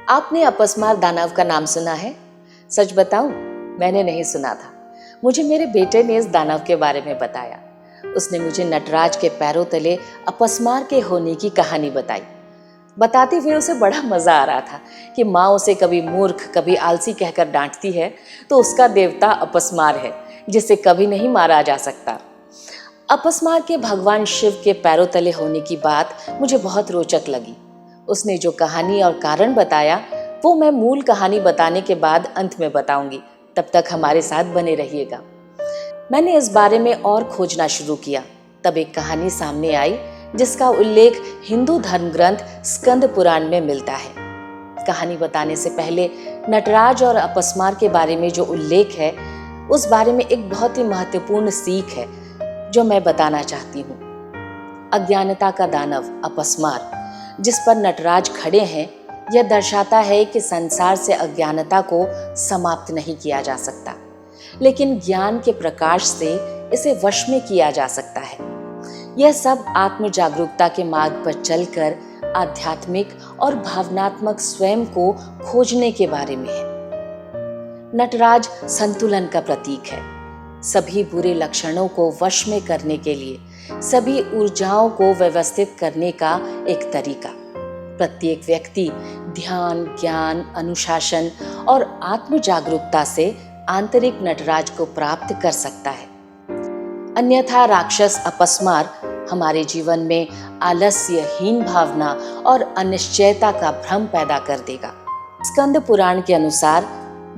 आपने अपस्मार दानव का नाम सुना है? सच बताऊं, मैंने नहीं सुना था। मुझे मेरे बेटे ने इस दानव के बारे में बताया। उसने मुझे नटराज के पैरों तले अपस्मार के होने की कहानी बताई। बताते हुए उसे बड़ा मजा आ रहा था कि माँ उसे कभी मूर्ख कभी आलसी कहकर डांटती है तो उसका देवता अपस्मार है जिसे कभी नहीं मारा जा सकता। अपस्मार के भगवान शिव के पैरों तले होने की बात मुझे बहुत रोचक लगी। उसने जो कहानी और कारण बताया वो मैं मूल कहानी बताने के बाद अंत में बताऊंगी। तब तक हमारे साथ बने रहिएगा। मैंने इस बारे में और खोजना शुरू किया। तब एक कहानी सामने आई जिसका उल्लेख हिंदू धर्म ग्रंथ स्कंद पुराण में मिलता है। कहानी बताने से पहले नटराज और अपस्मार के बारे में जो उल्लेख है उस बारे में एक बहुत ही महत्वपूर्ण सीख है जो मैं बताना चाहती हूँ। अज्ञानता का दानव अपस्मार जिस पर नटराज खड़े हैं, यह दर्शाता है कि संसार से अज्ञानता को समाप्त नहीं किया जा सकता, लेकिन ज्ञान के प्रकाश से इसे वश में किया जा सकता है। यह सब आत्म जागरूकता के मार्ग पर चलकर आध्यात्मिक और भावनात्मक स्वयं को खोजने के बारे में है। नटराज संतुलन का प्रतीक है। सभी बुरे लक्षणों को वश में करने के लिए सभी ऊर्जाओं को व्यवस्थित करने का एक तरीका। प्रत्येक व्यक्ति ध्यान, ज्ञान, अनुशासन और आत्म जागरूकता से आंतरिक नटराज को प्राप्त कर सकता है। अन्यथा राक्षस अपस्मार हमारे जीवन में आलस्य, हीन भावना और अनिश्चयता का भ्रम पैदा कर देगा। स्कंद पुराण के अनुसार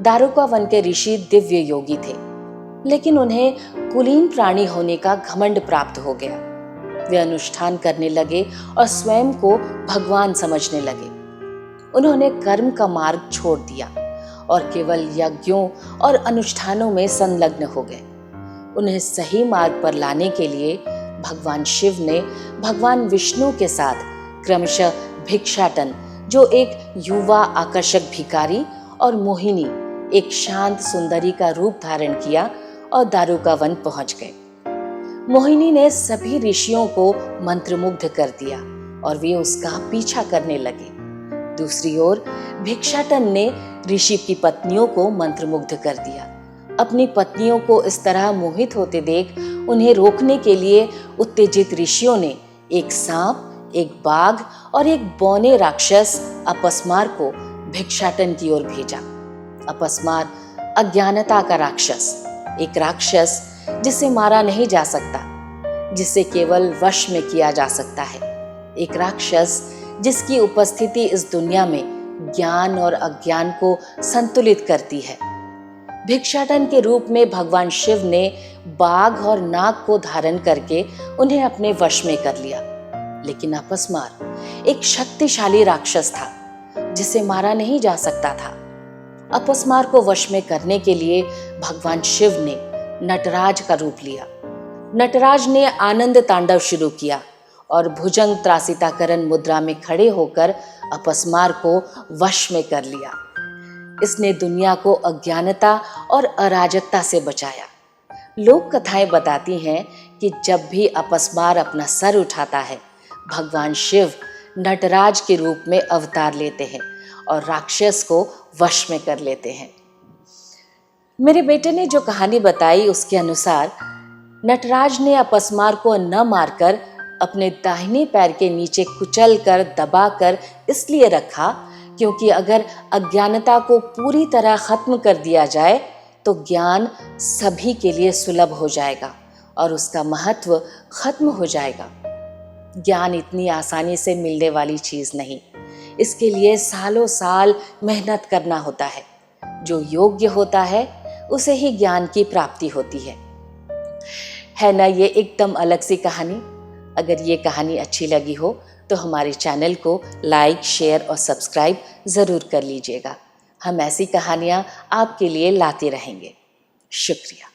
दारुका वन के ऋषि दिव्य योगी थे, लेकिन उन्हें कुलीन प्राणी होने का घमंड प्राप्त हो गया। वे अनुष्ठान करने लगे और स्वयं को भगवान समझने लगे। उन्होंने कर्म का मार्ग छोड़ दिया और केवल यज्ञों और अनुष्ठानों में संलग्न हो गए। उन्हें सही मार्ग पर लाने के लिए भगवान शिव ने भगवान विष्णु के साथ क्रमशः भिक्षाटन, जो एक युवा आकर्षक भिखारी, और मोहिनी, एक शांत सुंदरी का रूप धारण किया और दारुका वन पहुंच गए। मोहिनी ने सभी ऋषियों को मंत्रमुग्ध कर दिया और वे उसका पीछा करने लगे। दूसरी ओर भिक्षाटन ने ऋषि की पत्नियों को मंत्रमुग्ध कर दिया। अपनी पत्नियों को इस तरह मोहित होते देख उन्हें रोकने के लिए उत्तेजित ऋषियों ने एक सांप, एक बाघ और एक बौने राक्षस अपस्मार को भिक्षाटन की ओर भेजा। अपस्मार अज्ञानता का राक्षस, एक राक्षस जिसे मारा नहीं जा सकता, जिसे केवल वश में किया जा सकता है। एक राक्षस जिसकी उपस्थिति इस दुनिया में ज्ञान और अज्ञान को संतुलित करती है। भिक्षाटन के रूप में भगवान शिव ने बाघ और नाग को धारण करके उन्हें अपने वश में कर लिया। लेकिन अपस्मार एक शक्तिशाली राक्षस था जिसे मारा नहीं जा सकता था। अपस्मार को वश में करने के लिए भगवान शिव ने नटराज का रूप लिया। नटराज ने आनंद तांडव शुरू किया और भुजंग त्रासिताकरण मुद्रा में खड़े होकर अपस्मार को वश में कर लिया। इसने दुनिया को अज्ञानता और अराजकता से बचाया। लोक कथाएं बताती हैं कि जब भी अपस्मार अपना सर उठाता है, भगवान शिव नटराज के रूप में अवतार लेते हैं और राक्षस को वश में कर लेते हैं। मेरे बेटे ने जो कहानी बताई उसके अनुसार नटराज ने अपस्मार को न मारकर अपने दाहिने पैर के नीचे कुचल कर दबाकर इसलिए रखा क्योंकि अगर अज्ञानता को पूरी तरह खत्म कर दिया जाए तो ज्ञान सभी के लिए सुलभ हो जाएगा और उसका महत्व खत्म हो जाएगा। ज्ञान इतनी आसानी से मिलने वाली चीज नहीं, इसके लिए सालों साल मेहनत करना होता है। जो योग्य होता है उसे ही ज्ञान की प्राप्ति होती है ना। ये एकदम अलग सी कहानी। अगर ये कहानी अच्छी लगी हो तो हमारे चैनल को लाइक, शेयर और सब्सक्राइब ज़रूर कर लीजिएगा। हम ऐसी कहानियाँ आपके लिए लाते रहेंगे। शुक्रिया।